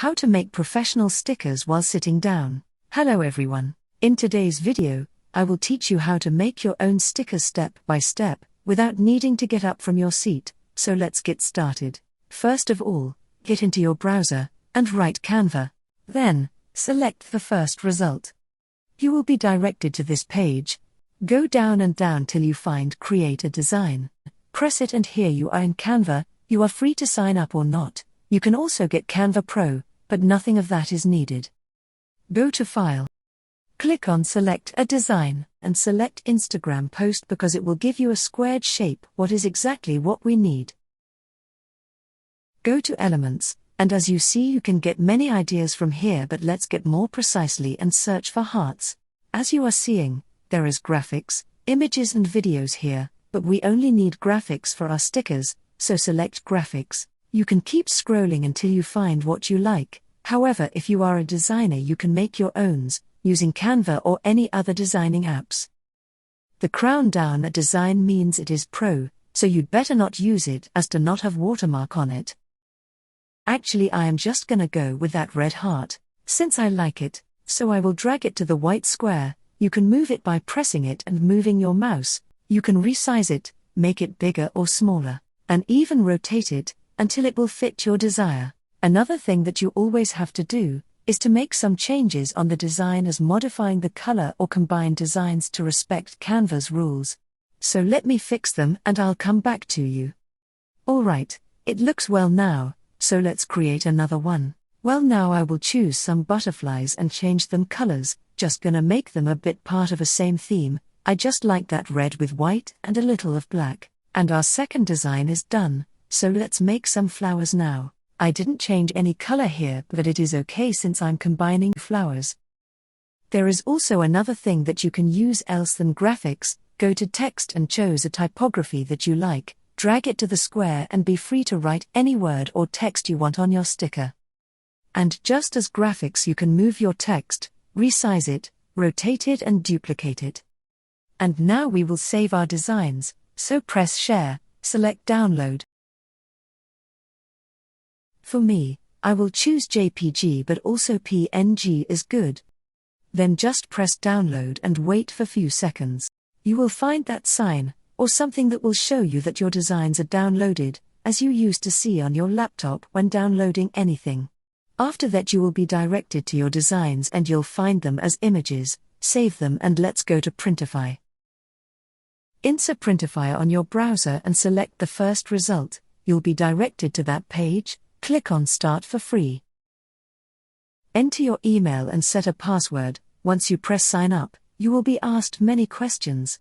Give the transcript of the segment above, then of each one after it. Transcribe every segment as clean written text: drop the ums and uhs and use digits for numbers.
How to make professional stickers while sitting down. Hello everyone. In today's video, I will teach you how to make your own stickers step by step, without needing to get up from your seat, so let's get started. First of all, get into your browser, and write Canva. Then, select the first result. You will be directed to this page. Go down and down till you find Create a Design. Press it and here you are in Canva. You are free to sign up or not. You can also get Canva Pro, but nothing of that is needed. Go to File. Click on Select a Design, and select Instagram Post because it will give you a squared shape, what is exactly what we need. Go to Elements, and as you see you can get many ideas from here, but let's get more precisely and search for hearts. As you are seeing, there is graphics, images and videos here, but we only need graphics for our stickers, so select Graphics. You can keep scrolling until you find what you like. However, if you are a designer you can make your owns, using Canva or any other designing apps. The crown down a design means it is pro, so you'd better not use it as to not have watermark on it. Actually I am just gonna go with that red heart, since I like it, so I will drag it to the white square. You can move it by pressing it and moving your mouse. You can resize it, make it bigger or smaller, and even rotate it, until it will fit your desire. Another thing that you always have to do, is to make some changes on the design as modifying the color or combine designs to respect Canva's rules. So let me fix them and I'll come back to you. Alright, it looks well now, so let's create another one. Well now I will choose some butterflies and change them colors, just gonna make them a bit part of a same theme. I just like that red with white and a little of black. And our second design is done. So let's make some flowers now. I didn't change any color here, but it is okay since I'm combining flowers. There is also another thing that you can use else than graphics. Go to text and choose a typography that you like, drag it to the square and be free to write any word or text you want on your sticker. And just as graphics you can move your text, resize it, rotate it and duplicate it. And now we will save our designs, so press share, select download. For me, I will choose JPG but also PNG is good. Then just press download and wait for few seconds. You will find that sign, or something that will show you that your designs are downloaded, as you used to see on your laptop when downloading anything. After that you will be directed to your designs and you'll find them as images, save them and let's go to Printify. Insert Printify on your browser and select the first result. You'll be directed to that page. Click on Start for free. Enter your email and set a password. Once you press sign up, you will be asked many questions.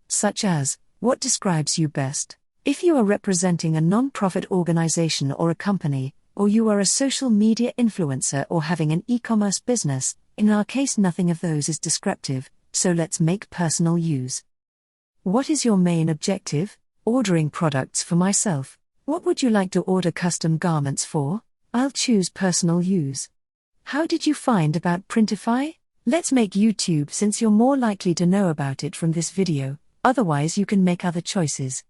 Such as, what describes you best? If you are representing a non-profit organization or a company, or you are a social media influencer or having an e-commerce business, in our case nothing of those is descriptive, so let's make personal use. What is your main objective? Ordering products for myself. What would you like to order custom garments for? I'll choose personal use. How did you find about Printify? Let's make YouTube since you're more likely to know about it from this video, otherwise you can make other choices.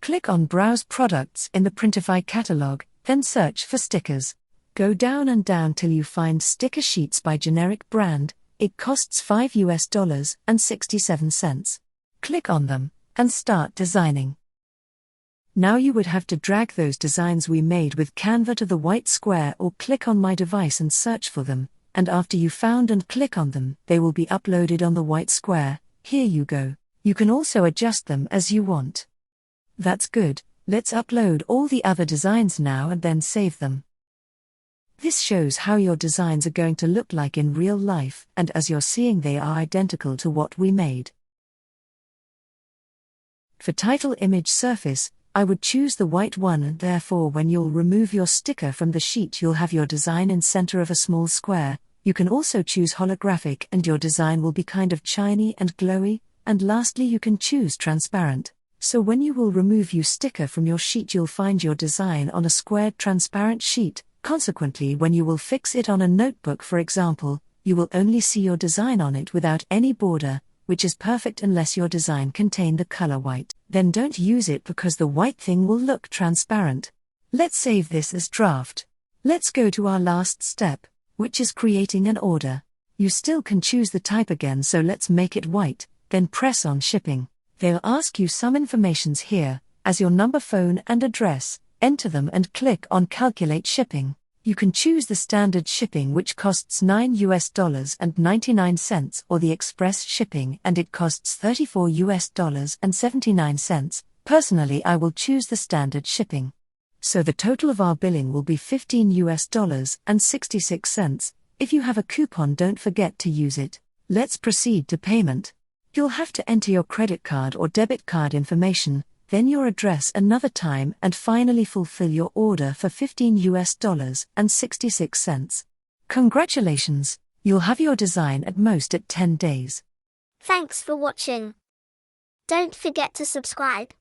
Click on Browse Products in the Printify catalog, then search for stickers. Go down and down till you find sticker sheets by generic brand. It costs $5 and 67 cents. Click on them, and start designing. Now you would have to drag those designs we made with Canva to the white square or click on my device and search for them, and after you found and click on them, they will be uploaded on the white square. Here you go. You can also adjust them as you want. That's good. Let's upload all the other designs now and then save them. This shows how your designs are going to look like in real life, and as you're seeing they are identical to what we made. For title image surface, I would choose the white one and therefore when you'll remove your sticker from the sheet you'll have your design in center of a small square. You can also choose holographic and your design will be kind of shiny and glowy, and lastly you can choose transparent. So when you will remove your sticker from your sheet you'll find your design on a squared transparent sheet. Consequently when you will fix it on a notebook for example, you will only see your design on it without any border, which is perfect unless your design contain the color white. Then don't use it because the white thing will look transparent. Let's save this as draft. Let's go to our last step, which is creating an order. You still can choose the type again, so let's make it white, then press on shipping. They'll ask you some informations here, as your number, phone and address. Enter them and click on calculate shipping. You can choose the standard shipping, which costs $9.99, or the express shipping, and it costs $34.79. Personally, I will choose the standard shipping. So the total of our billing will be $15.66. If you have a coupon, don't forget to use it. Let's proceed to payment. You'll have to enter your credit card or debit card information, then your address another time, and finally fulfill your order for $15.66. Congratulations! You'll have your design at most at 10 days. Thanks for watching. Don't forget to subscribe.